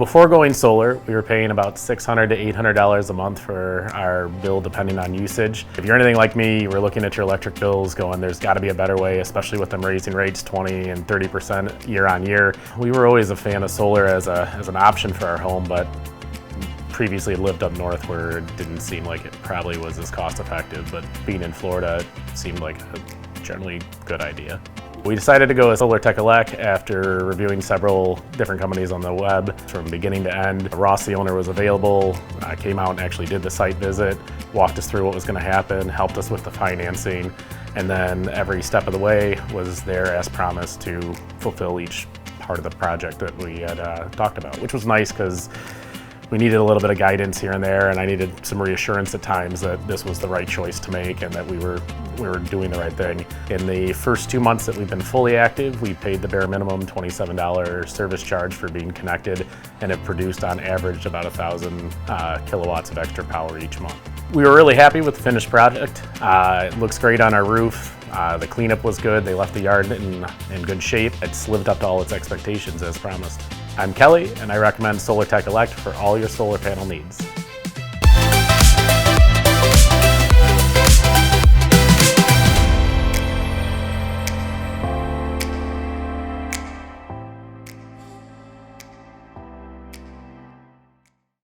before going solar, we were paying about $600 to $800 a month for our bill depending on usage. If you're anything like me, you were looking at your electric bills going, there's got to be a better way, especially with them raising rates 20 and 30% year on year. We were always a fan of solar as an option for our home, but previously lived up north where it didn't seem like it probably was as cost effective, but being in Florida it seemed like a generally good idea. We decided to go with Solar Tech Elec after reviewing several different companies on the web from beginning to end. Ross, the owner, was available, came out and actually did the site visit, walked us through what was going to happen, helped us with the financing, and then every step of the way was there as promised to fulfill each part of the project that we had talked about, which was nice because we needed a little bit of guidance here and there, and I needed some reassurance at times that this was the right choice to make and that we were doing the right thing. In the first 2 months that we've been fully active, we paid the bare minimum $27 service charge for being connected, and it produced on average about 1,000 kilowatts of extra power each month. We were really happy with the finished product. It looks great on our roof. The cleanup was good. They left the yard in good shape. It's lived up to all its expectations as promised. I'm Kelly, and I recommend Solar Tech Elec for all your solar panel needs.